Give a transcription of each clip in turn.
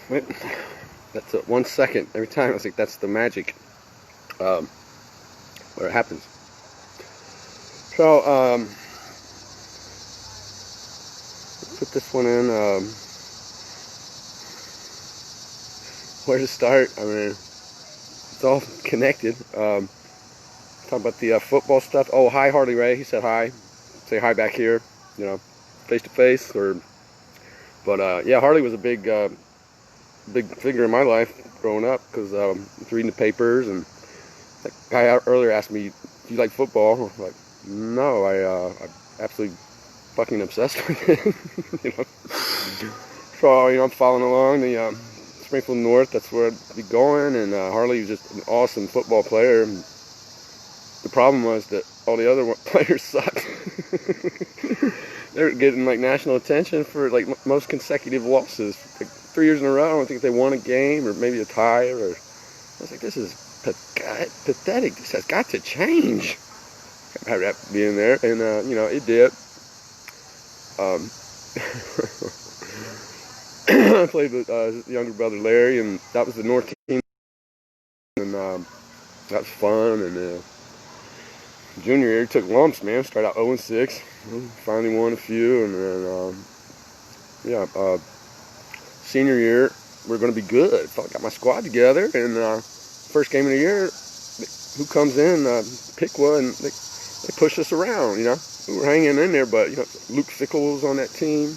Wait, that's 1 second every time. I was like, that's the magic where it happens. So, put this one in. Where to start? I mean, it's all connected. Talk about the football stuff. Oh, hi, Harley Ray. He said hi. Say hi back here, you know, face to face. But yeah, Harley was a big figure in my life growing up because I was reading the papers, and that guy earlier asked me, "Do you like football?" I was like, "No, I'm absolutely fucking obsessed with it." You know? So I'm following along the Springfield North. That's where I'd be going, and Harley was just an awesome football player. The problem was that all the other players sucked. They're getting like national attention for like most consecutive losses, like 3 years in a row. I don't think they won a game or maybe a tie. I was like, this is pathetic. This has got to change. I had to be in there, and it did. I played with his younger brother Larry, and that was the North team, and that was fun. And junior year, he took lumps, man. Started out 0-6, finally won a few, and then senior year, we're going to be good. So I got my squad together, and first game of the year, who comes in? Piqua, and they pushed us around. We were hanging in there, but Luke Fickle's on that team,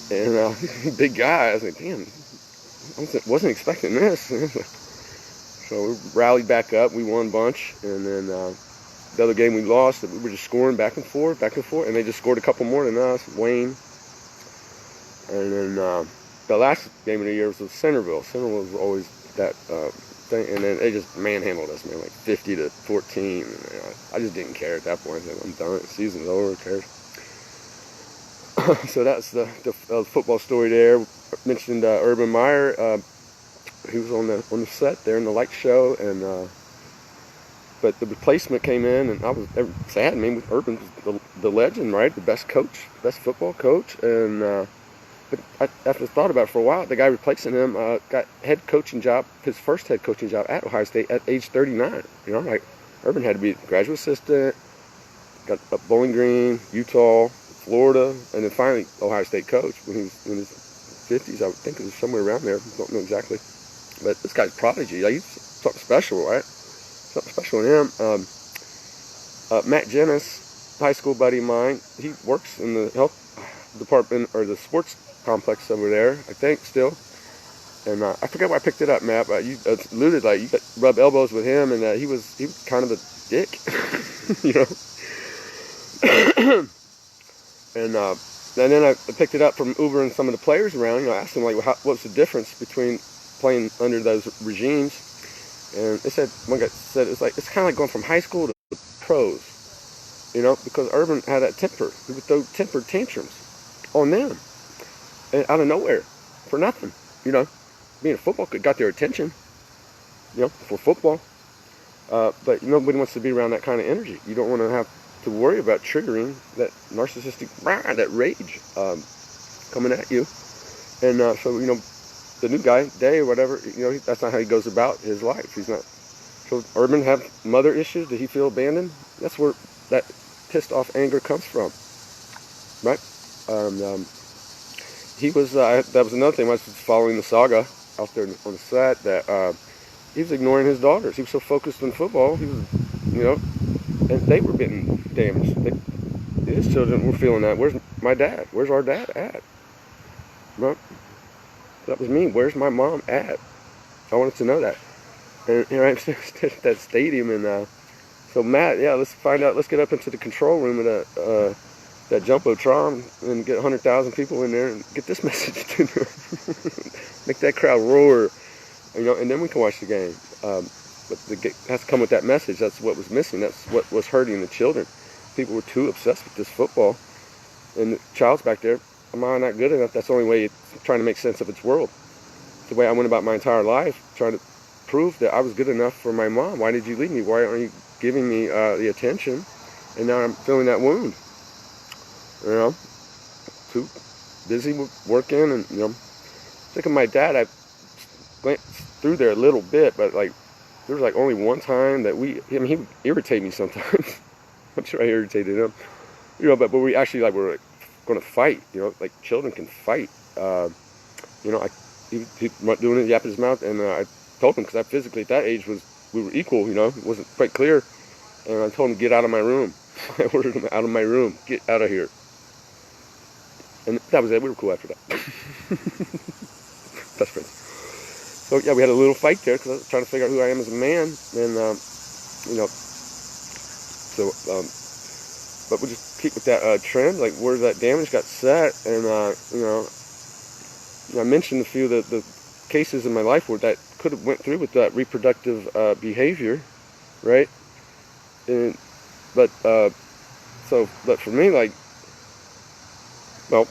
and big guy. I was like, damn, I wasn't expecting this. So we rallied back up. We won a bunch, and then the other game we lost, we were just scoring back and forth, and they just scored a couple more than us, Wayne. And then the last game of the year was with Centerville. Centerville was always that thing, and then they just manhandled us, man, like 50-14. And, I just didn't care at that point. I said, I'm done. The season's over. Who cares? So that's the football story there. Mentioned Urban Meyer. He was on the set there in the light show, and but the replacement came in, and I was sad. I mean, with Urban, the legend, right? The best coach, best football coach, and but after I thought about it for a while, the guy replacing him got head coaching job, his first head coaching job at Ohio State at age 39. Like Urban had to be graduate assistant, got up Bowling Green, Utah, Florida, and then finally Ohio State coach when he was in his 50s. I would think it was somewhere around there. Don't know exactly. But this guy's prodigy. He's something special, right? Something special in him. Matt Jennis, high school buddy of mine, he works in the health department or the sports complex over there, I think, still. And I forget why I picked it up, Matt, but you alluded like you rub elbows with him, and he was kind of a dick, And then I picked it up from Uber and some of the players around. I asked them like, what's the difference between playing under those regimes? And they said, one guy said, it's kind of like going from high school to pros, because Urban had that temper. He would throw temper tantrums on them, and out of nowhere, for nothing. Being a football kid got their attention, for football. But nobody wants to be around that kind of energy. You don't want to have to worry about triggering that narcissistic, that rage coming at you. And so, the new guy, Day or whatever, that's not how he goes about his life. He's not. So Urban have mother issues. Did he feel abandoned? That's where that pissed off anger comes from, right? He was. That was another thing. I was following the saga out there on the set that he was ignoring his daughters. He was so focused on football. He was, and they were getting damaged. His children were feeling that. Where's my dad? Where's our dad at? Right? That was me. Where's my mom at? I wanted to know that. And I'm at that stadium, and so Matt, let's find out. Let's get up into the control room of that Jumbotron and get 100,000 people in there and get this message to them. Make that crowd roar, and then we can watch the game. But it has to come with that message. That's what was missing. That's what was hurting the children. People were too obsessed with this football, and the child's back there. Am I not good enough? That's the only way it's trying to make sense of its world. The way I went about my entire life, trying to prove that I was good enough for my mom. Why did you leave me? Why aren't you giving me the attention? And now I'm feeling that wound. Too busy with working, and think of my dad. glanced through there a little bit, but like there was like only one time that he would irritate me sometimes. I'm sure I irritated him, but we actually like were going to fight, like children can fight. He went doing it, yapping his mouth, and I told him, because I physically at that age we were equal, it wasn't quite clear, and I told him to get out of my room. I ordered him out of my room, get out of here. And that was it. We were cool after that. Best friends. So yeah, we had a little fight there because I was trying to figure out who I am as a man, and but we just keep with that trend, like where that damage got set, and I mentioned a few of the cases in my life where that could have went through with that reproductive behavior, right? But for me, like, well,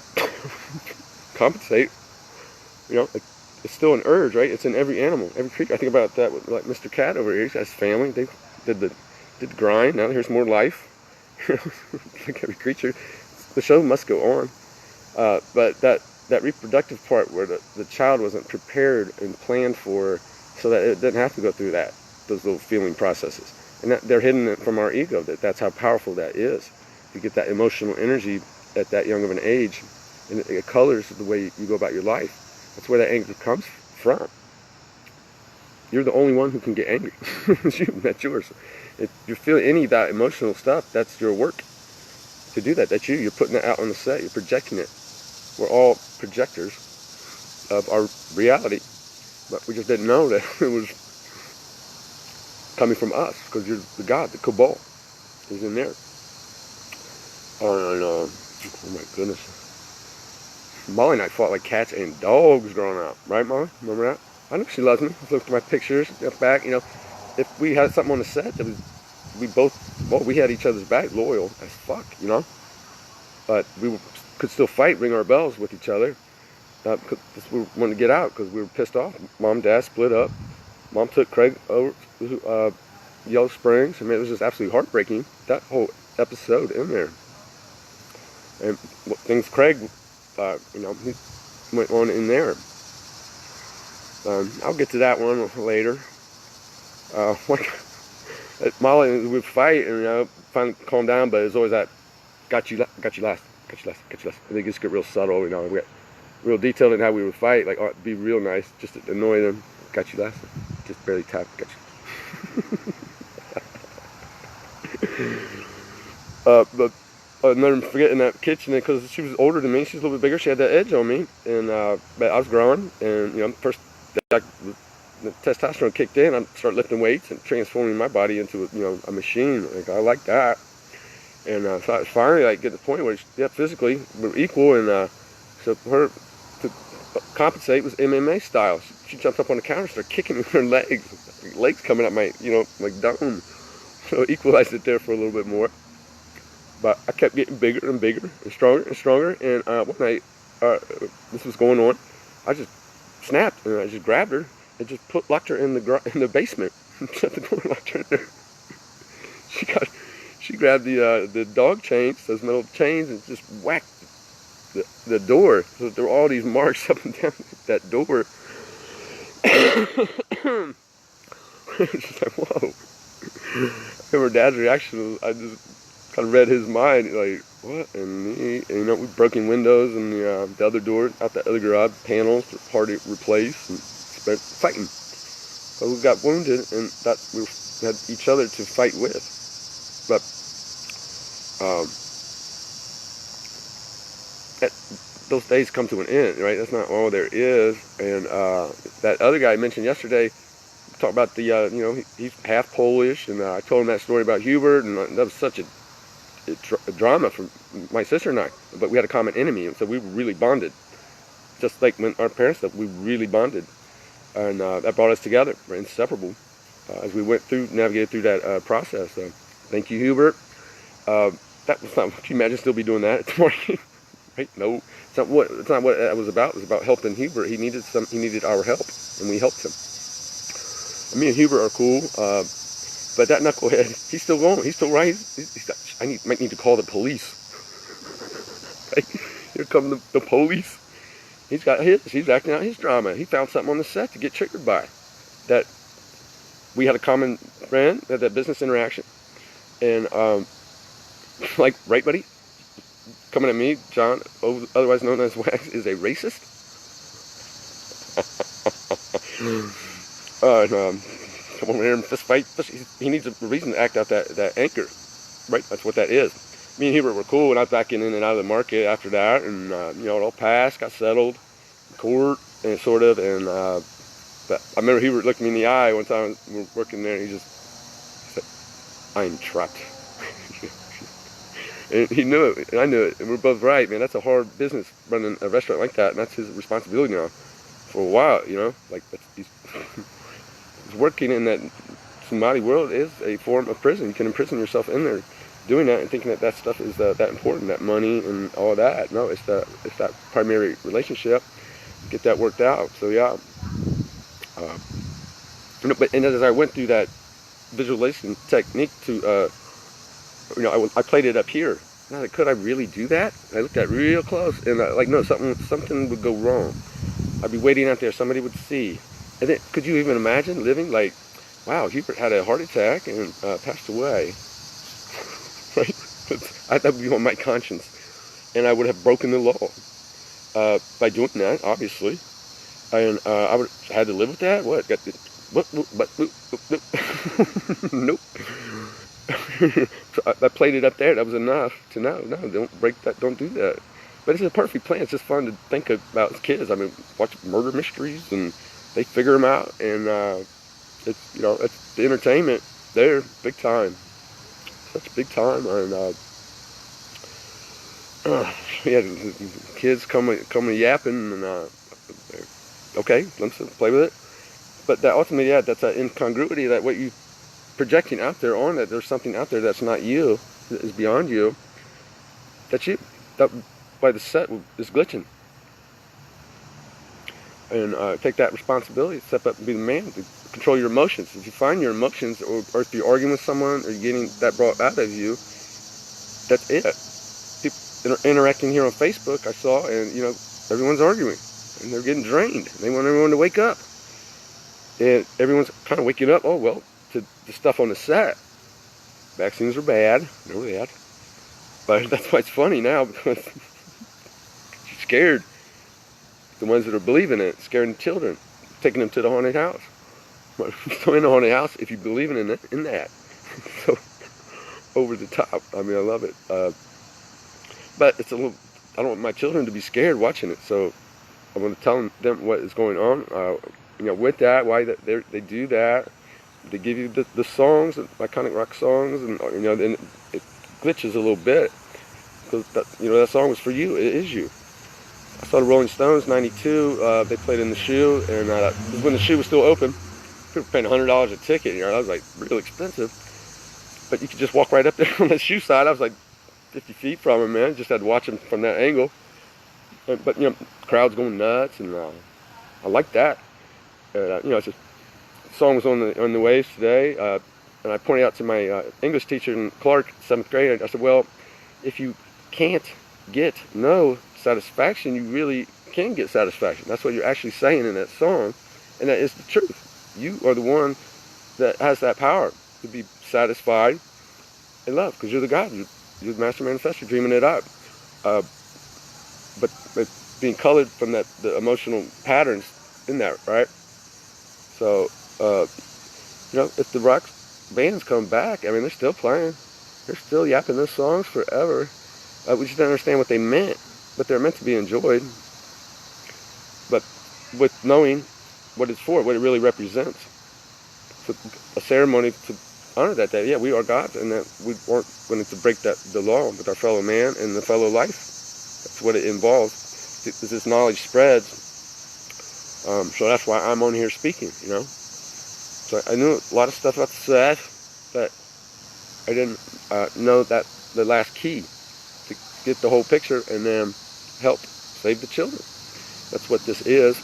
compensate, it's still an urge, right? It's in every animal, every creature. I think about that with like Mr. Cat over here. He's got his family. They did the grind. Now here's more life. Like every creature, the show must go on. But that reproductive part where the child wasn't prepared and planned for, so that it didn't have to go through those little feeling processes, and that they're hidden from our ego. That's how powerful that is. You get that emotional energy at that young of an age, and it colors the way you go about your life. That's where that anger comes from. You're the only one who can get angry. That's yours. If you're feeling any of that emotional stuff, that's your work to do that. That's you. You're putting it out on the set. You're projecting it. We're all projectors of our reality, but we just didn't know that it was coming from us, because you're the God, the cabal is in there. Oh my goodness. Molly and I fought like cats and dogs growing up, right, Molly? Remember that? I know she loves me. I looked at my pictures back, if we had something on the set that was, we had each other's back, loyal as fuck, but we could still fight, ring our bells with each other, because we wanted to get out because we were pissed off. Mom and Dad split up. Mom took Craig over to Yellow Springs. I mean, it was just absolutely heartbreaking, that whole episode in there. And things Craig, he went on in there. I'll get to that one later. Molly would fight and finally calm down, but it's always that got you last. I think it just get real subtle, we got real detailed in how we would fight, like be real nice, just to annoy them. Got you last, just barely tap, got you. But I'll never forget in that kitchen, because she was older than me, she was a little bit bigger, she had that edge on me, and but I was growing, and first the testosterone kicked in, I started lifting weights and transforming my body into a machine. Like, I like that. And so I was finally like get to the point where physically we're equal, and so for her to compensate was MMA style. She jumped up on the counter and started kicking me with her legs coming up my my dome. So equalized it there for a little bit more. But I kept getting bigger and bigger and stronger. And one night, this was going on, I just snapped and I just grabbed her and just locked her in the basement. Shut the door and locked her in there. She grabbed the dog chains, those metal chains, and just whacked the door. So there were all these marks up and down that door. It's just like, whoa. I remember Dad's reaction was, I just kind of read his mind, like, what? And we broke in windows and the other door out the other garage, panels were hard to replace, and spent fighting. So we got wounded, and that we had each other to fight with. But those days come to an end, right? That's not all there is. And that other guy I mentioned yesterday, talked about the, he's half Polish, and I told him that story about Hubert, and that was such a drama for my sister and I. But we had a common enemy, and so we really bonded. Just like when our parents did, we really bonded. And that brought us together. We're inseparable as we navigated through that process. Thank you, Hubert. That was not. Can you imagine still be doing that at the morning? Right? No, it's not what that was about. It was about helping Hubert. He needed our help, and we helped him. And me and Hubert are cool, but that knucklehead, he's still going. He's still right. Might need to call the police. Right? Here come the police. He's got his. He's acting out his drama. He found something on the set to get triggered by. That we had a common friend, had that business interaction, and like, right, buddy? Coming at me, John, otherwise known as Wags, is a racist. And, come over here and fist fight. He needs a reason to act out that anger, right? That's what that is. Me and Hubert were cool, and I was back in and out of the market after that, and it all passed, got settled, in court, and sort of, and but I remember Hubert looked me in the eye one time we were working there, and he said, "I'm trapped." And he knew it, and I knew it, and we're both right, man. That's a hard business, running a restaurant like that, and that's his responsibility now for a while, like he's working in that Somali world is a form of prison. You can imprison yourself in there doing that and thinking that stuff is that important, that money and all that. No, it's that primary relationship. Get that worked out. So yeah. But as I went through that visualization technique to, I played it up here. And I was like, could I really do that? I looked at it real close, and no, something would go wrong. I'd be waiting out there, somebody would see. And then, could you even imagine living like, wow, Hubert had a heart attack and passed away. Right? That would be on my conscience. And I would have broken the law by doing that, obviously. And I had to live with that? What? Nope. So I played it up there. That was enough to know. No, don't break that. Don't do that. But it's a perfect plan. It's just fun to think about kids. I mean, watch murder mysteries, and they figure them out. And it's it's the entertainment there, big time. Such big time. And yeah, kids come yapping, and okay, let's play with it. But that ultimately, yeah, that's an incongruity, that what you projecting out there on it, there's something out there that's not you, that is beyond you, that by the set is glitching. And take that responsibility, step up and be the man to control your emotions. If you find your emotions, or if you're arguing with someone, or you're getting that brought out of you, that's it. People interacting here on Facebook, I saw, and everyone's arguing, and they're getting drained. They want everyone to wake up. And everyone's kind of waking up, oh, well, to the stuff on the set. Vaccines are bad. Know that. But that's why it's funny now, because you're scared. The ones that are believing it, scaring children, taking them to the haunted house. So in the haunted house, if you believe in that. So, over the top. I mean, I love it. But it's a little, I don't want my children to be scared watching it, so I'm going to tell them what is going on. With that, why they do that. They give you the songs, iconic rock songs, and then it glitches a little bit, because that song was for you. It is you. I saw the Rolling Stones '92. They played in the Shoe, and when the Shoe was still open, people were paying $100 a ticket. That was like real expensive. But you could just walk right up there on the Shoe side. I was like 50 feet from him, man. Just had to watch him from that angle. But crowds going nuts, and I like that. It's just, the song was on the waves today, and I pointed out to my English teacher in Clark, 7th grade. I said, well, if you can't get no satisfaction, you really can get satisfaction. That's what you're actually saying in that song, and that is the truth. You are the one that has that power to be satisfied in love, because you're the God. You're the master manifestor, dreaming it up. But being colored from the emotional patterns in that, right? So, if the rock bands come back, I mean, they're still playing. They're still yapping those songs forever. We just don't understand what they meant, but they're meant to be enjoyed. But with knowing what it's for, what it really represents. So a ceremony to honor that day. Yeah, we are gods, and that we weren't going to break the law with our fellow man and the fellow life. That's what it involves. As this knowledge spreads. So that's why I'm on here speaking, So I knew a lot of stuff about the set, but I didn't know that the last key to get the whole picture and then help save the children. That's what this is.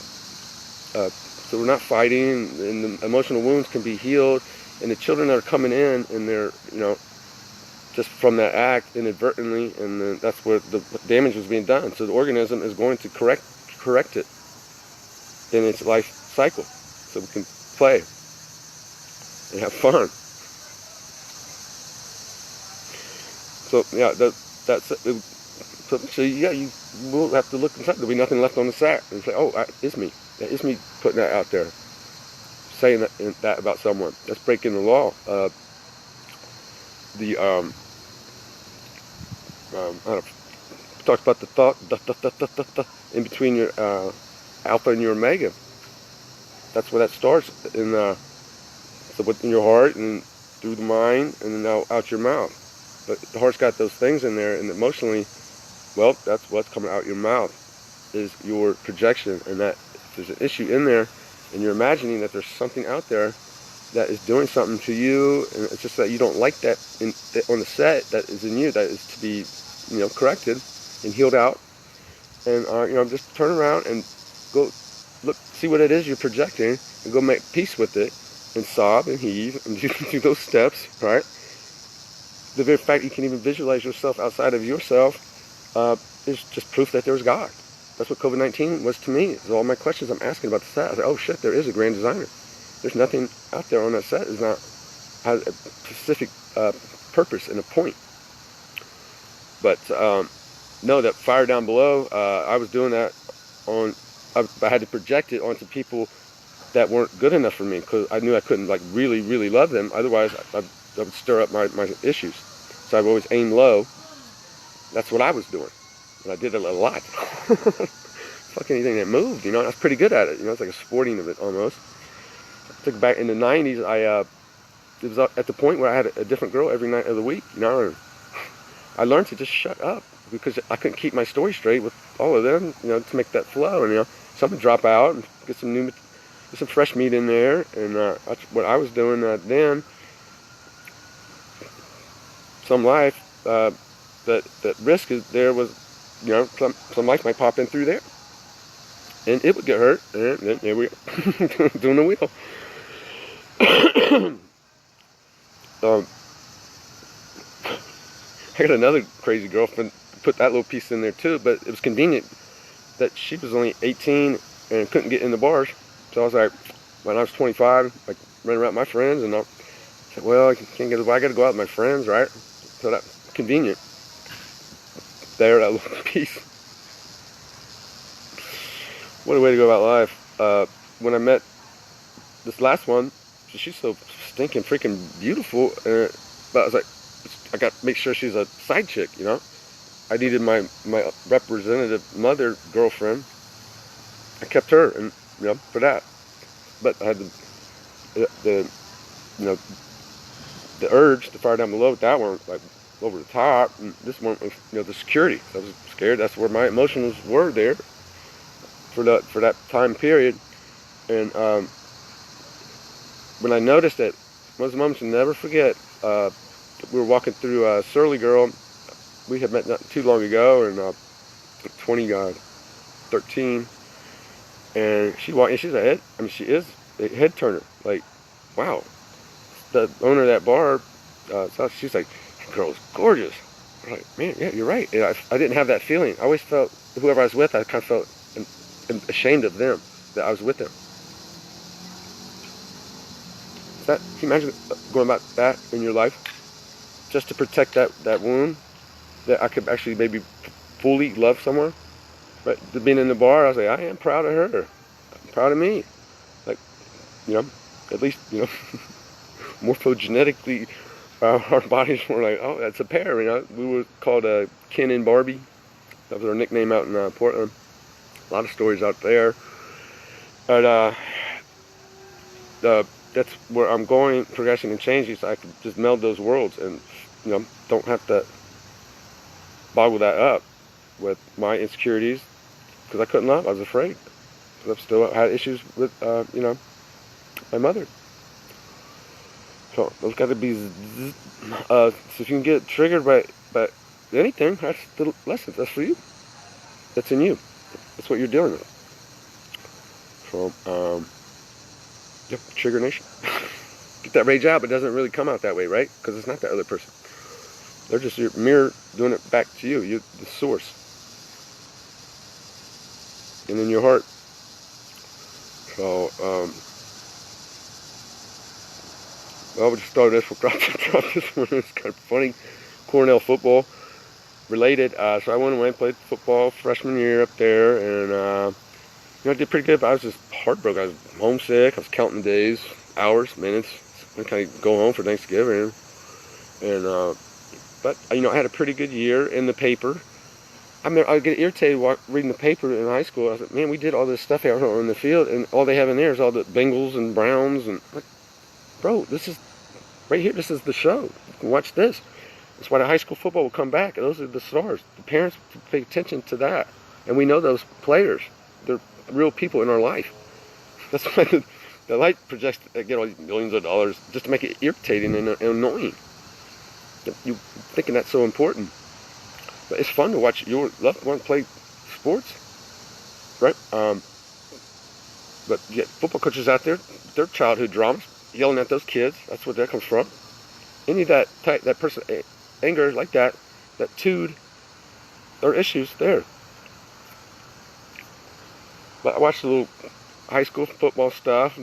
So we're not fighting, and the emotional wounds can be healed, and the children that are coming in, and they're, just from that act inadvertently, and then that's where the damage was being done. So the organism is going to correct correct it in its life cycle, so we can play and have fun. So yeah, that's it. So yeah, you will have to look inside. There'll be nothing left on the sack, and say, "Oh, it's me. That is me putting that out there, saying that about someone." That's breaking the law. I don't know, talks about the thought in between your alpha and your omega. That's where that starts so in your heart and through the mind and then out your mouth. But the heart's got those things in there, and emotionally, well, that's what's coming out your mouth is your projection. And that if there's an issue in there, and you're imagining that there's something out there that is doing something to you, and it's just that you don't like that on the set that is in you, that is to be, corrected and healed out. And just turn around and go look, see what it is you're projecting, and go make peace with it, and sob and heave and do those steps, right? The very fact you can even visualize yourself outside of yourself is just proof that there's God. That's what COVID-19 was to me. It's all my questions I'm asking about the set. I was like, oh shit, there is a grand designer. There's nothing out there on that set is not has a specific purpose and a point. But no, that fire down below, I was doing that I had to project it onto people that weren't good enough for me, because I knew I couldn't really, really love them. Otherwise, I would stir up my issues. So I've always aimed low. That's what I was doing. And I did it a lot. Fuck anything that moved, I was pretty good at it. It's like a sporting of it almost. I took back in the 90s, it was at the point where I had a different girl every night of the week. I learned to just shut up because I couldn't keep my story straight with all of them, to make that flow. And, some would drop out and get some fresh meat in there. And that's what I was doing then. Some life, that risk is there was, some life might pop in through there. And it would get hurt. And then there we are, doing the wheel. I got another crazy girlfriend, put that little piece in there too, but it was convenient that she was only 18 and couldn't get in the bars. So I was like, when I was 25, running around with my friends, and I said, well, I can't get I got to go out with my friends, right? So that's convenient. There, that little piece. What a way to go about life. When I met this last one, she's so stinking freaking beautiful, but I was like, I got to make sure she's a side chick, I needed my representative mother girlfriend. I kept her, and for that. But I had the urge to fire down below with that one, over the top, and this one was the security. I was scared. That's where my emotions were there for that time period. And when I noticed it, one of the moments I'll never forget. We were walking through Surly Girl. We had met not too long ago in 2013, and she walked in. She's she is a head turner. Wow. The owner of that bar, she's like, that girl's gorgeous. I'm like, man, yeah, you're right. And I didn't have that feeling. I always felt whoever I was with, I kind of felt ashamed of them that I was with them. Can you imagine going about that in your life? Just to protect that wound, that I could actually maybe fully love someone. But being in the bar, I was like, I am proud of her. I'm proud of me. At least, morphogenetically, our bodies were like, oh, that's a pair. We were called Ken and Barbie. That was our nickname out in Portland. A lot of stories out there. But that's where I'm going, progressing and changing, so I can just meld those worlds and, don't have to boggle that up with my insecurities, because I couldn't love. I was afraid. Because I've still had issues with, my mother. So those got to be. So if you can get triggered by anything, that's the lesson. That's for you. That's in you. That's what you're dealing with. So, yep, Trigger Nation. Get that rage out, but it doesn't really come out that way, right? Because it's not the other person. They're just your mirror doing it back to you. You're the source. and in your heart. So, well, we just started this. We'll drop this one. It's kind of funny. Cornell football related. So I went away and played football freshman year up there, and I did pretty good. But I was just heartbroken. I was homesick. I was counting days, hours, minutes. I kind of go home for Thanksgiving, and but I had a pretty good year in the paper. I mean, I get irritated reading the paper in high school. I was like, man, we did all this stuff out on the field, and all they have in there is all the Bengals and Browns, and like, bro, this is right here. This is the show. Watch this. That's why the high school football will come back. Those are the stars. The parents pay attention to that, and we know those players. They're real people in our life. That's why the light projects get all these millions of dollars just to make it irritating and annoying. You thinking that's so important. But it's fun to watch your loved one play sports, right? But yeah, football coaches out there, their childhood dramas, yelling at those kids. That's where that comes from. Any of that person anger like that tude, there are issues there. But I watched the little high school football stuff.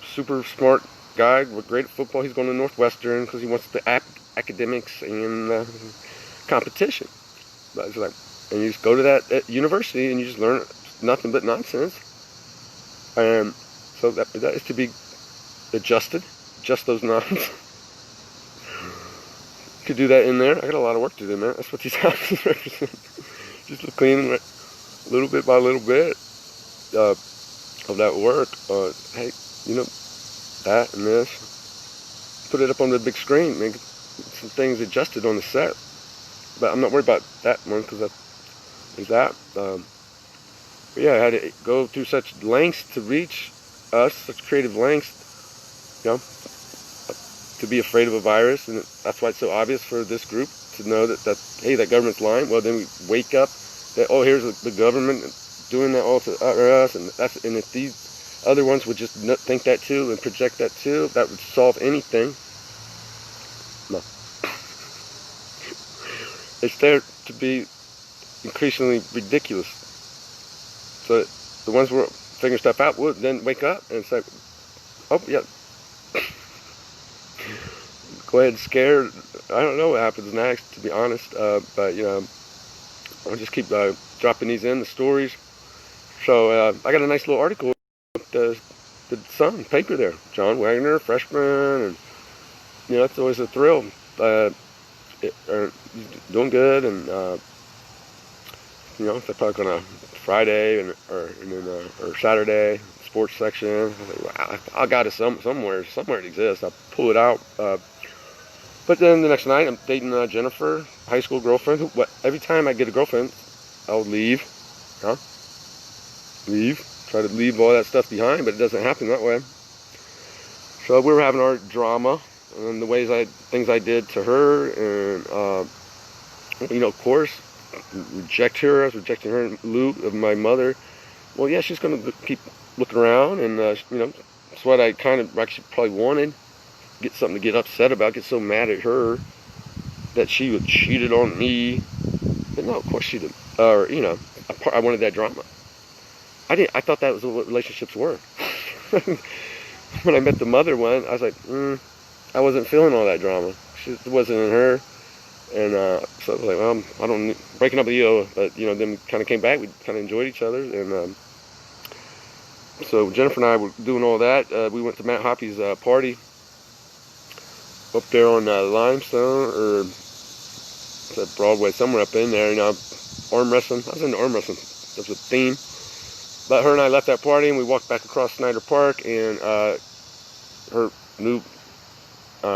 Super smart guy, great at football. He's going to Northwestern because he wants the academics and competition. But it's like, and you just go to that university and you just learn nothing but nonsense. And so that is to be adjusted, just those nonsense. Could do that in there. I got a lot of work to do, man. That's what these houses represent. Just cleaning little bit by little bit of that work. Hey, that and this. Put it up on the big screen. Make some things adjusted on the set. But I'm not worried about that one because there's that. But yeah, I had to go through such lengths to reach us, such creative lengths, to be afraid of a virus. And that's why it's so obvious for this group to know that hey, that government's lying. Well, then we wake up that, oh, here's the government doing that all to us. And if these other ones would just think that too and project that too, that would solve anything. No. It's there to be increasingly ridiculous. So the ones who are figuring stuff out would then wake up and say, oh, yeah. Go ahead and scare. I don't know what happens next, to be honest. But, I'll just keep dropping these in, the stories. So I got a nice little article with the Sun paper there. John Wagner, freshman, and, that's always a thrill. He's doing good, and they're probably gonna Friday or Saturday sports section. I was like, wow, I got it somewhere it exists. I'll pull it out. But then the next night, I'm dating Jennifer, high school girlfriend. Every time I get a girlfriend, I'll leave, try to leave all that stuff behind, but it doesn't happen that way. So we were having our drama. And the things I did to her, and of course, reject her. I was rejecting her in lieu of my mother. Well, yeah, she's going to keep looking around, and that's what I kind of actually probably wanted. Get something to get upset about. Get so mad at her that she would cheated on me. But no, of course she didn't. I wanted that drama. I thought that was what relationships were. When I met the mother one, I was like, I wasn't feeling all that drama. It wasn't in her. And so I was like, well, I don't breaking up with you, but then we kind of came back. We kind of enjoyed each other, and so Jennifer and I were doing all that. We went to Matt Hoppy's party up there on Limestone, or it's at Broadway, somewhere up in there. Arm wrestling. I was into arm wrestling. That was a theme. But her and I left that party, and we walked back across Snyder Park, and her new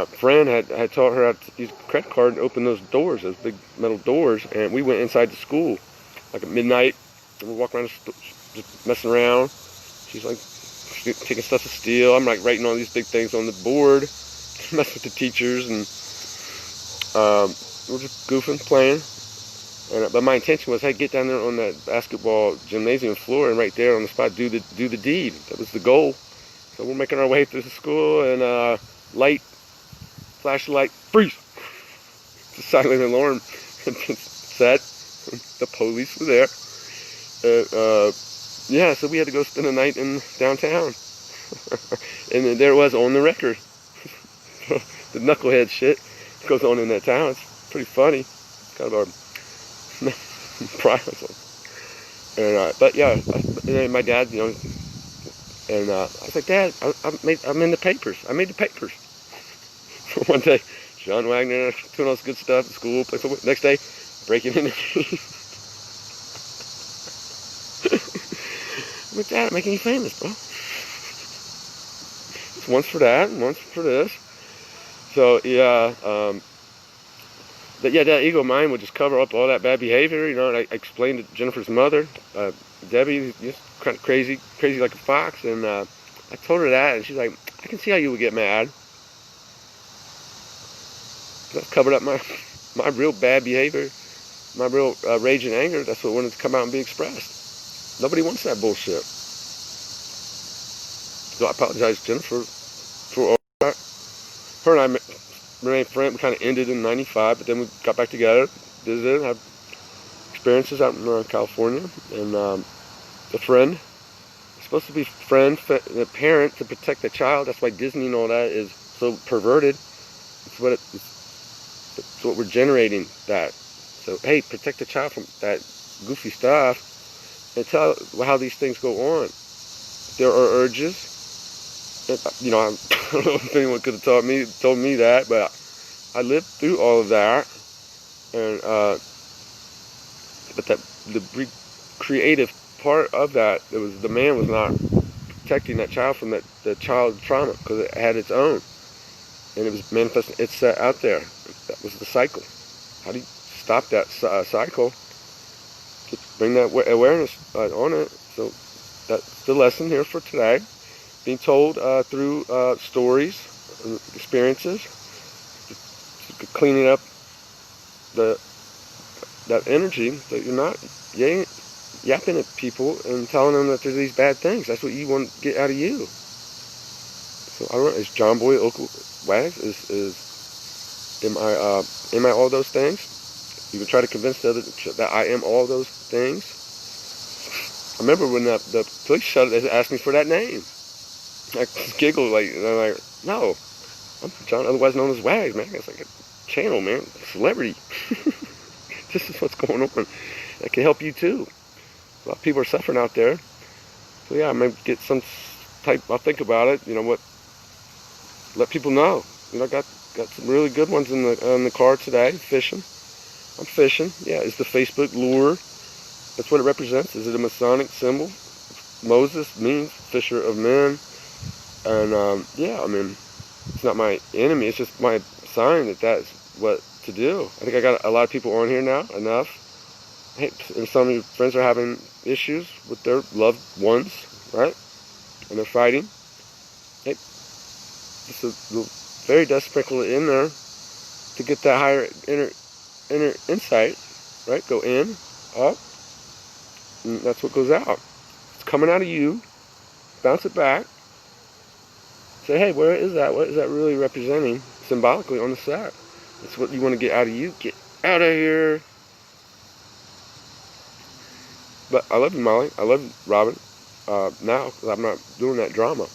friend had taught her how to use a credit card and open those doors, those big metal doors, and we went inside the school like at midnight, and we walked around just messing around. She's like taking stuff to steal. I'm like writing all these big things on the board, messing with the teachers, and we're just goofing, playing. But my intention was, hey, get down there on that basketball gymnasium floor and right there on the spot do the deed. That was the goal. So we're making our way through the school, and flashlight, freeze! The silent alarm had been set. The police were there. Yeah, so we had to go spend a night in downtown. And then there it was on the record. The knucklehead shit goes on in that town. It's pretty funny. It's kind of our pride. And but yeah, and my dad, and I was like, Dad, I'm in the papers. I made the papers. One day, John Wagner doing all this good stuff at school. Next day, breaking into I'm like, Dad, I'm making you famous, bro. It's once for that, and once for this. So yeah, that ego mind would just cover up all that bad behavior. And I explained to Jennifer's mother, Debbie, just kind of crazy like a fox. And I told her that, and she's like, I can see how you would get mad. I've covered up my real bad behavior, my real rage and anger. That's what wanted to come out and be expressed. Nobody wants that bullshit. So I apologize to Jennifer for all that. Her and I remained friends. We kind of ended in '95, but then we got back together, visited, had experiences out in California, and a friend. It's supposed to be friend, the parent to protect the child. That's why Disney and all that is so perverted. It's what we're generating that. So hey, protect the child from that goofy stuff, and tell how these things go on. There are urges. I don't know if anyone could have told me that, but I lived through all of that, and but the creative part of that, the man was not protecting that child from the child trauma, because it had its own, and it was manifesting. It's out there. That was the cycle. How do you stop that cycle? Just bring that awareness on it. So that's the lesson here for today. Being told through stories, experiences, cleaning up that energy, that you're not yapping at people and telling them that there's these bad things. That's what you want to get out of you. So I don't know. Is John Boy Uncle Wags? Am I all those things? You can try to convince the other that I am all those things. I remember when the police asked me for that name. I just giggled and I'm like, no, I'm John, otherwise known as Wags, man. It's like a channel, man, celebrity. This is what's going on. That can help you too. A lot of people are suffering out there. So yeah, I may get some type. I'll think about it. Let people know. I got some really good ones in the car today. Fishing. I'm fishing. Yeah, it's the Facebook lure. That's what it represents. Is it a Masonic symbol? Moses means fisher of men. And it's not my enemy. It's just my sign that that's what to do. I think I got a lot of people on here now. Enough. Hey, and some of your friends are having issues with their loved ones, right? And they're fighting. Hey, just a little fairy dust sprinkled in there to get that higher inner insight, right? Go in, up, and that's what goes out. It's coming out of you. Bounce it back. Say, hey, where is that? What is that really representing symbolically on the set? That's what you want to get out of you. Get out of here. But I love you, Molly. I love you, Robin. Now, because I'm not doing that drama.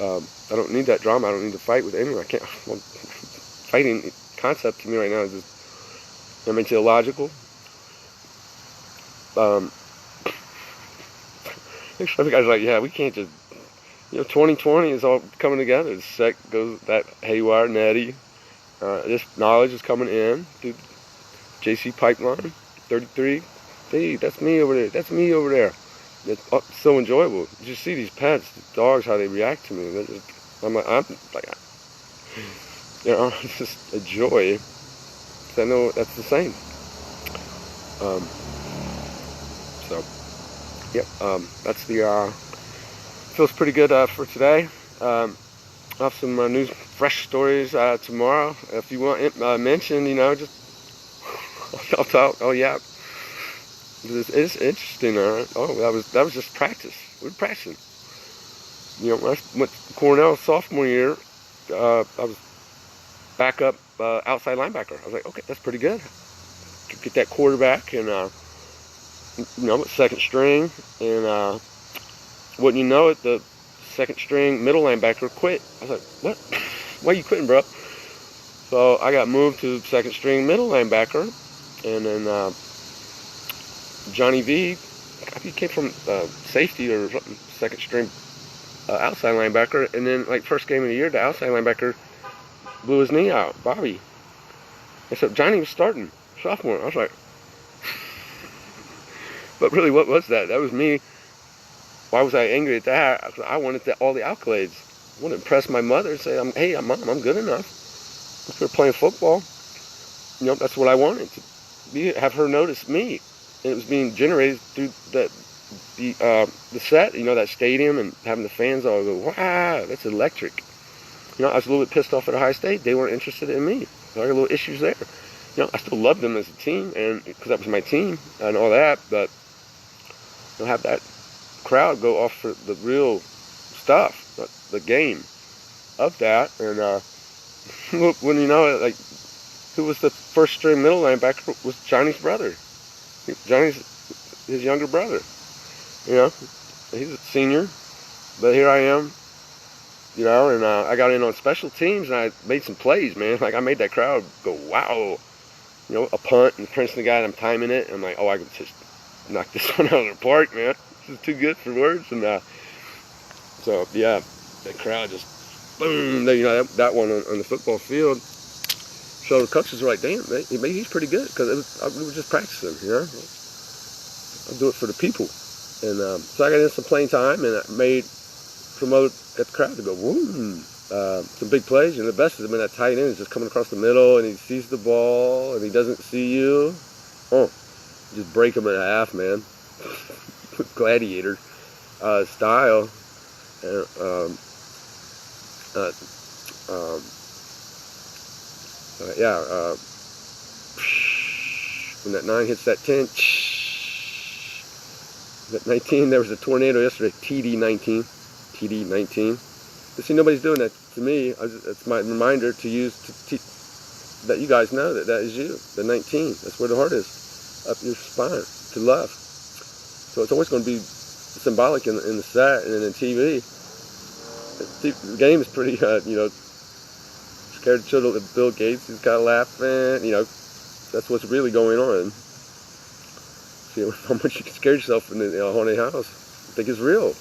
I don't need that drama. I don't need to fight with anyone. I can't. Fighting concept to me right now is just, it's illogical. Some guys are like, yeah, we can't just. 2020 is all coming together. The sec goes that haywire, netty. This knowledge is coming in through JC Pipeline, 33. Hey, that's me over there. That's me over there. It's so enjoyable. You just see these pets, the dogs, how they react to me. It's just a joy. 'Cause I know that's the same. That's the. Feels pretty good for today. I'll have some news, fresh stories tomorrow. If you want mention, just I'll talk. Oh yeah, it's interesting. Oh, that was just practice. We're practicing. When I went to Cornell sophomore year, I was backup outside linebacker. I was like, okay, that's pretty good. Get that quarterback and second string, and wouldn't you know it, the second string middle linebacker quit. I was like, what? Why are you quitting, bro? So I got moved to second string middle linebacker, and then Johnny V, he came from safety or something, second string outside linebacker, and then like first game of the year, the outside linebacker blew his knee out, Bobby. And so Johnny was starting, sophomore. I was like, but really, what was that? That was me. Why was I angry at that? I wanted all the accolades. I wanted to impress my mother and say, hey, Mom, I'm good enough. If we're playing football, that's what I wanted, to have her notice me. And it was being generated through the set, that stadium, and having the fans all go, wow, that's electric. I was a little bit pissed off at Ohio State. They weren't interested in me. So I had little issues there. I still loved them as a team, and because that was my team and all that, but have that crowd go off for the real stuff, the game of that. And when you know it, like, who was the first string middle linebacker was Johnny's brother. Johnny's his younger brother. He's a senior, but here I am, and I got in on special teams, and I made some plays, man. Like, I made that crowd go, wow. A punt, and Princeton guy, and I'm timing it, and I'm like, oh, I can just knock this one out of the park, man. This is too good for words. And so, yeah, that crowd just, boom, that one on the football field. So the coaches were like, damn, maybe he's pretty good, because we were just practicing, I'll do it for the people. And so I got in some playing time, and I made some other at the crowd to go, woo. Some big plays. The best is when that tight end is just coming across the middle, and he sees the ball, and he doesn't see you. Oh, just break him in half, man. Gladiator style. And, when that 9 hits that 10, that 19, there was a tornado yesterday, TD19. But see, nobody's doing that to me. It's my reminder to use that you guys know that is you, the 19. That's where the heart is, up your spine, to left. So it's always going to be symbolic in the set and in TV. The game is pretty, scared children of Bill Gates. He's kind of laughing. That's what's really going on. See how much you can scare yourself in a haunted house. I think it's real.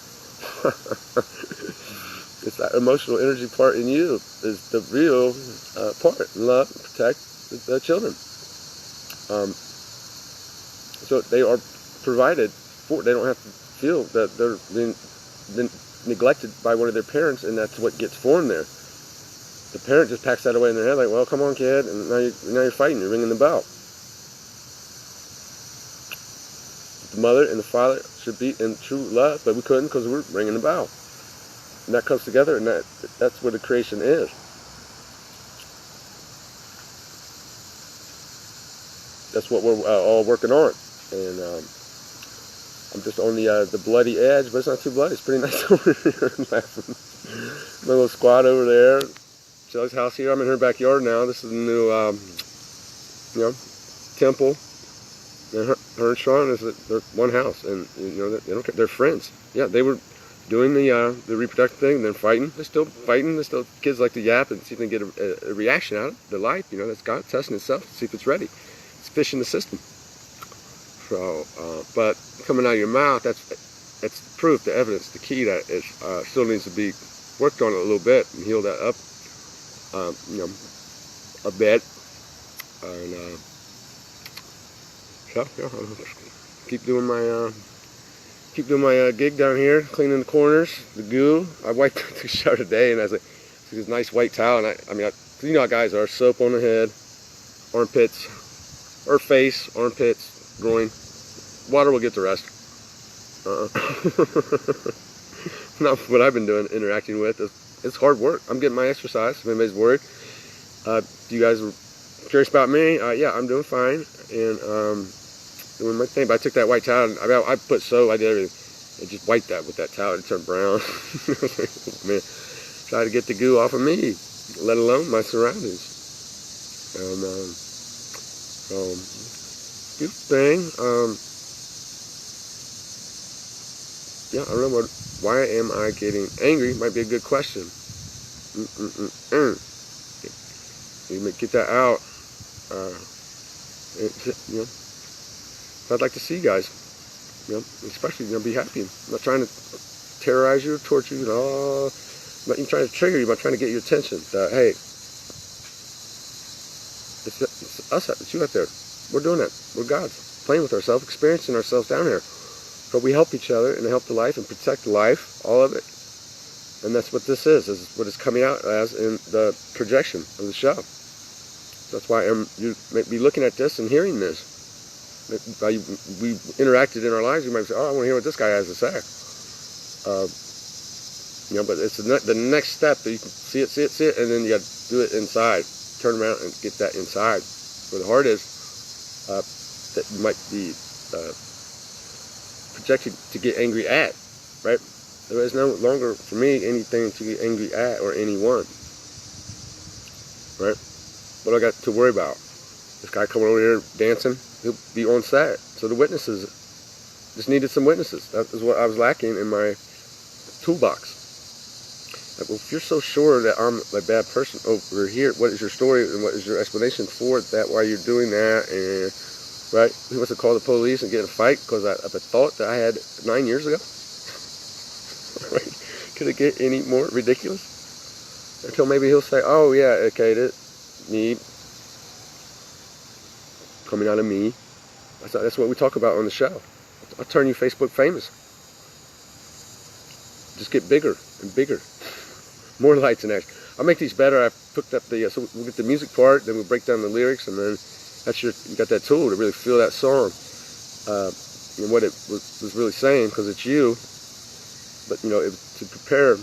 It's that emotional energy part in you is the real part. Love, protect the children. So they are provided for. They don't have to feel that they're being neglected by one of their parents, and that's what gets formed there. The parent just packs that away in their head, like, well, come on, kid, and now you're fighting. You're ringing the bell. The mother and the father should be in true love, but we couldn't because we're ringing the bell. And that comes together, and that's what the creation is. That's what we're all working on. And I'm just on the bloody edge, but it's not too bloody. It's pretty nice over here. My little squad over there. Shelly's house here. I'm in her backyard now. This is the new, temple. And her and Sean they're one house, and they don't care. They're friends. Yeah, they were doing the reproductive thing, and then fighting. They're still fighting. They're still, kids like to yap and see if they can get a reaction out of the life. That's God testing itself to see if it's ready. It's fish in the system. So, but coming out of your mouth, that's proof, the evidence, the key that is still needs to be worked on a little bit and heal that up, a bit. And so yeah, I'll keep doing my gig down here, cleaning the corners, the goo. I wiped the shower today, and I was like, this nice white towel, and I mean, you know how guys are, soap on the head, armpits, or face, armpits, groin. Water will get the rest. Not what I've been doing, interacting with. It's hard work. I'm getting my exercise, if anybody's worried. You guys are curious about me? Yeah, I'm doing fine, and doing my thing. But I took that white towel, and I put soap, I did everything. I just wiped that with that towel. It turned brown. Man, try to get the goo off of me, let alone my surroundings. And good thing. yeah, I don't know why am I getting angry? Might be a good question. You may get that out. You know, I'd like to see you guys. You know, especially be happy. I'm not trying to terrorize you or torture you. I'm not even trying to trigger you. I'm trying to get your attention. That hey, it's us. It's you out there. We're doing that. We're gods, playing with ourselves, experiencing ourselves down here. But we help each other and help the life and protect life, all of it. And that's what this is what it's coming out as in the projection of the show. That's why you may be looking at this and hearing this. We interacted in our lives, you might say, oh, I want to hear what this guy has to say. You know, but it's the next step that you can see it, and then you got to do it inside. Turn around and get that inside. Where the heart is, that you might be projected to get angry at, right? There is no longer, for me, anything to get angry at or anyone, right? What do I got to worry about? This guy coming over here dancing, he'll be on set. So the witnesses, just needed some witnesses. That is what I was lacking in my toolbox. Like, well, if you're so sure that I'm a bad person over here, what is your story and what is your explanation for that, why you're doing that? And right, he wants to call the police and get in a fight because of a thought that I had 9 years ago. Right? Could it get any more ridiculous? Until maybe he'll say, oh yeah, okay, me, coming out of me. That's what we talk about on the show. I'll turn you Facebook famous. Just get bigger and bigger. More lights and action. I'll make these better. I've hooked up the, so we'll get the music part, then we'll break down the lyrics, and then that's you got that tool to really feel that song. And what it was really saying, because it's you, but you know, to prepare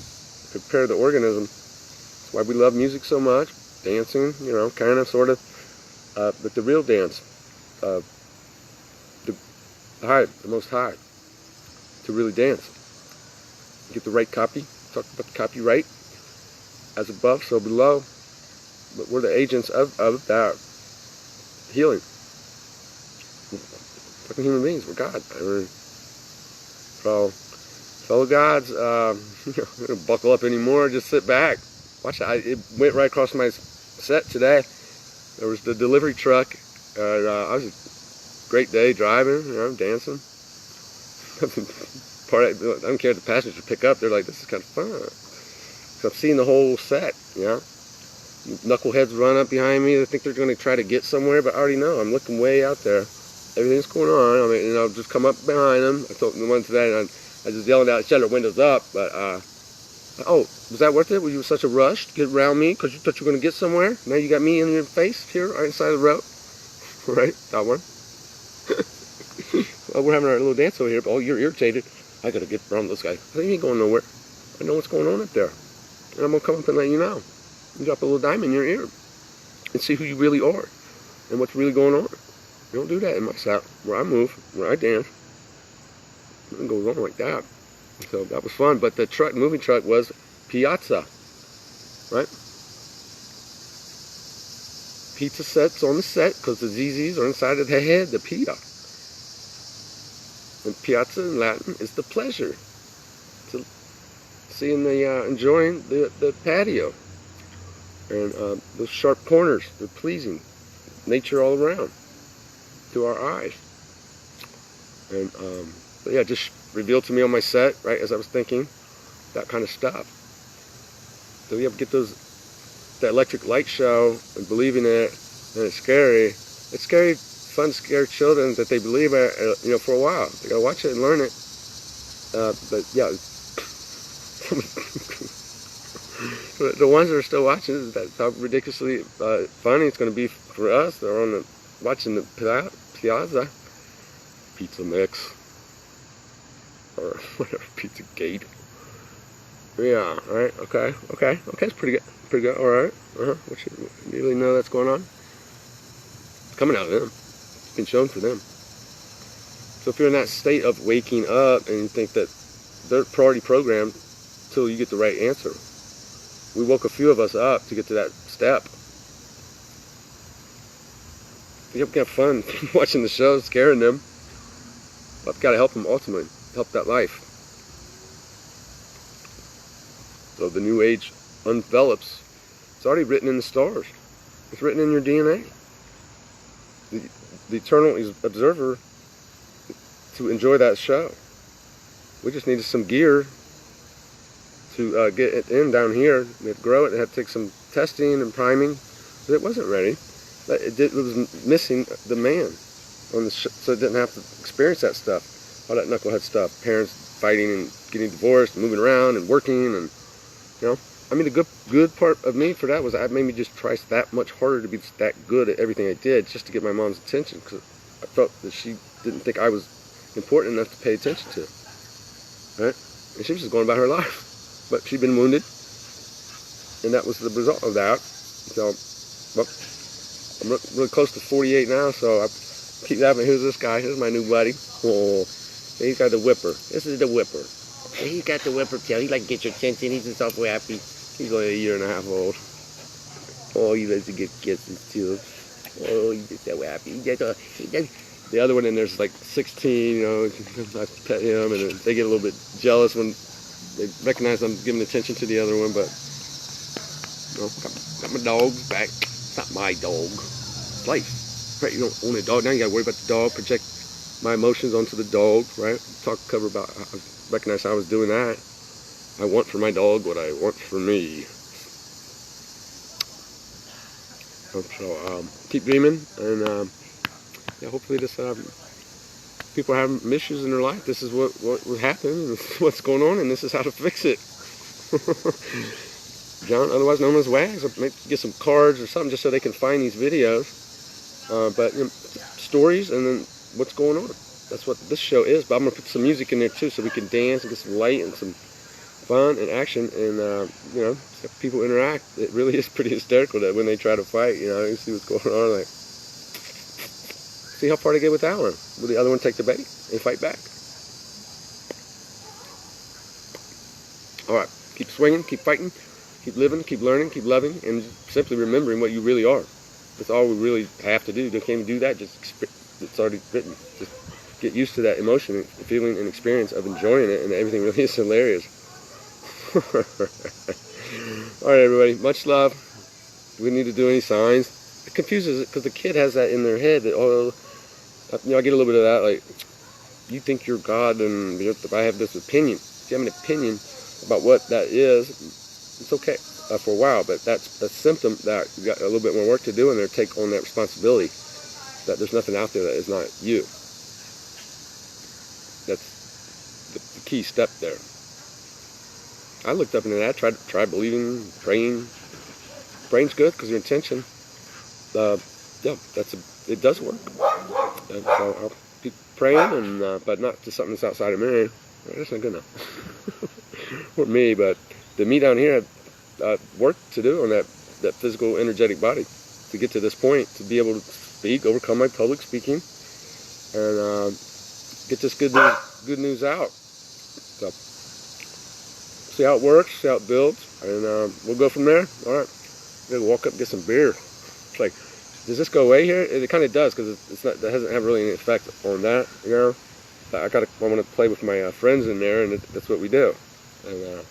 the organism. That's why we love music so much. Dancing, you know, kind of, sort of. But the real dance, the most high, to really dance. Get the right copy. Talk about the copyright. As above, so below. But we're the agents of that healing. Fucking human beings. We're God. So, fellow gods, you know, don't buckle up anymore. Just sit back. Watch it. It went right across my set today. There was the delivery truck. I was a great day driving, you know, dancing. I don't care if the passengers pick up. They're like, this is kind of fun. So I've seen the whole set, you know. Knuckleheads run up behind me. They think they're going to try to get somewhere, but I already know. I'm looking way out there. Everything's going on. I mean, you know, just come up behind them. I told the one today, and I just yelling out, shut their windows up. But, oh, was that worth it? Were you in such a rush to get around me because you thought you were going to get somewhere? Now you got me in your face here, right inside of the road. Right? That one. Well, we're having our little dance over here, but oh, you're irritated. I got to get around this guy. You ain't going nowhere. I know what's going on up there. And I'm going to come up and let you know. You drop a little dime in your ear and see who you really are and what's really going on. You don't do that in my set. Where I move, where I dance, it goes on like that. So that was fun. But the moving truck was Piazza, right? Pizza sets on the set because the ZZs are inside of the head, the pita. And piazza in Latin is the pleasure. Seeing enjoying the patio. And those sharp corners, they're pleasing. Nature all around to our eyes. And but yeah, just revealed to me on my set, right, as I was thinking, that kind of stuff. So you have to get that electric light show and believing it, and it's scary. It's scary, fun to scare children that they believe it, you know, for a while. They gotta watch it and learn it. But yeah. The ones that are still watching, that's how ridiculously funny it's going to be for us. They're watching the Piazza Pizza Mix or whatever, Pizza Gate. Yeah, all right, okay, it's pretty good, all right. You really know that's going on? It's coming out of them. It's been shown for them. So if you're in that state of waking up and you think that they're already programmed until you get the right answer. We woke a few of us up to get to that step. You have to have fun watching the show, scaring them. But I've got to help them ultimately, help that life. So the new age envelops. It's already written in the stars. It's written in your DNA. The eternal observer to enjoy that show. We just needed some gear to get it in down here. We had to grow it. It had to take some testing and priming, but it wasn't ready. It was missing the man on the so it didn't have to experience that stuff, all that knucklehead stuff. Parents fighting and getting divorced, and moving around and working, and you know. I mean, the good part of me for that was that made me just try that much harder to be that good at everything I did, just to get my mom's attention, because I felt that she didn't think I was important enough to pay attention to, right? And she was just going about her life, but she'd been wounded, and that was the result of that. So, well, I'm really close to 48 now, so I keep having. Who's this guy? Here's my new buddy. Oh, he's got the whipper. This is the whipper. He's got the whipper tail. He like to get your attention. He's just so happy. He's only a year and a half old. Oh, he likes to get kisses too. Oh, he's just so happy. The other one in there's like 16, you know, I pet him, and they get a little bit jealous when they recognize I'm giving attention to the other one, but you know, got my dog's back. It's not my dog. It's life. Right? You don't own a dog. Now you gotta worry about the dog, project my emotions onto the dog, right? Talk cover about I recognize how I was doing that. I want for my dog what I want for me. So keep dreaming, and yeah, hopefully this people are having issues in their life. This is what would happen, and this is what's going on, and this is how to fix it. John, otherwise known as Wags, I'll get some cards or something just so they can find these videos. But you know, stories and then what's going on. That's what this show is. But I'm gonna put some music in there too, so we can dance and get some light and some fun and action, and you know, people interact. It really is pretty hysterical that when they try to fight, you know, you see what's going on. Like, see how far they get with that one. Will the other one take the bait and fight back? All right, keep swinging, keep fighting, keep living, keep learning, keep loving, and simply remembering what you really are. That's all we really have to do. They can't even do that. Just it's already written. Just get used to that emotion, and feeling, and experience of enjoying it, and everything really is hilarious. All right, everybody. Much love. Do we need to do any signs? It confuses it because the kid has that in their head that, oh, you know, I get a little bit of that. Like, you think you're God, and I have this opinion. If you have an opinion about what that is, it's okay for a while, but that's a symptom that you got a little bit more work to do in there. Take on that responsibility. That there's nothing out there that is not you. That's the key step there. I looked up into that, tried believing, praying. Praying's good because your intention. Yeah, it does work. And so I'll be praying, and but not to something that's outside of me. That's not good enough. Or me, but the me down here had work to do on that physical, energetic body to get to this point, to be able to speak, overcome my public speaking, and get this good news out. So, see how it works, see how it builds, and we'll go from there. All right, I'm gonna walk up and get some beer. It's like, does this go away here? It kind of does, because it's not. That hasn't have really any effect on that, you know. I want to play with my friends in there, and that's what we do. And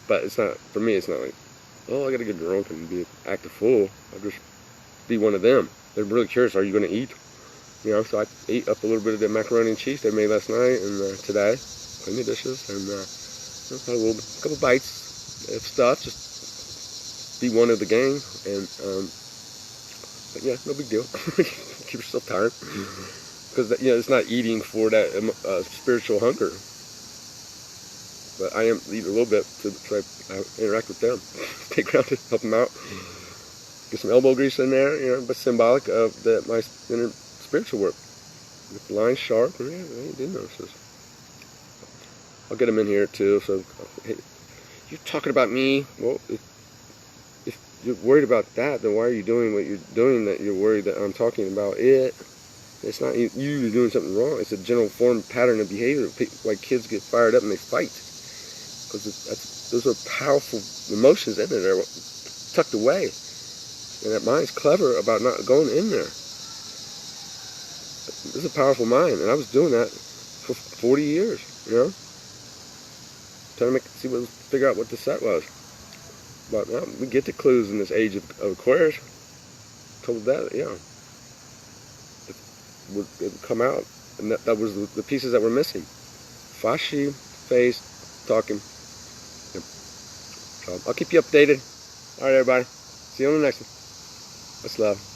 but it's not for me. It's not like, oh, I gotta get drunk and act a fool. I'll just be one of them. They're really curious. Are you gonna eat? You know, so I ate up a little bit of the macaroni and cheese they made last night and today. Clean the dishes, and had a couple bites of stuff. Just be one of the gang, and but yeah, no big deal. Keep yourself tired, because you know it's not eating for that spiritual hunger. But I am eating a little bit to try to interact with them, stay grounded, help them out, get some elbow grease in there, you know, but symbolic of my inner spiritual work. Get the line sharp. Yeah, I did notice this. I'll get them in here too. So, hey, you're talking about me. Well, if you're worried about that, then why are you doing what you're doing? That you're worried that I'm talking about it. It's not you doing something wrong. It's a general form pattern of behavior. Why kids get fired up and they fight, because those are powerful emotions in there. They're tucked away, and that mind's clever about not going in there. This is a powerful mind, and I was doing that for 40 years. You know. trying to figure out what the set was. But we get the clues in this age of Aquarius. Told that, yeah, it would come out, and that was the pieces that were missing. Fashi, face, talking. Yep. So I'll keep you updated. All right, everybody. See you on the next one. Much love.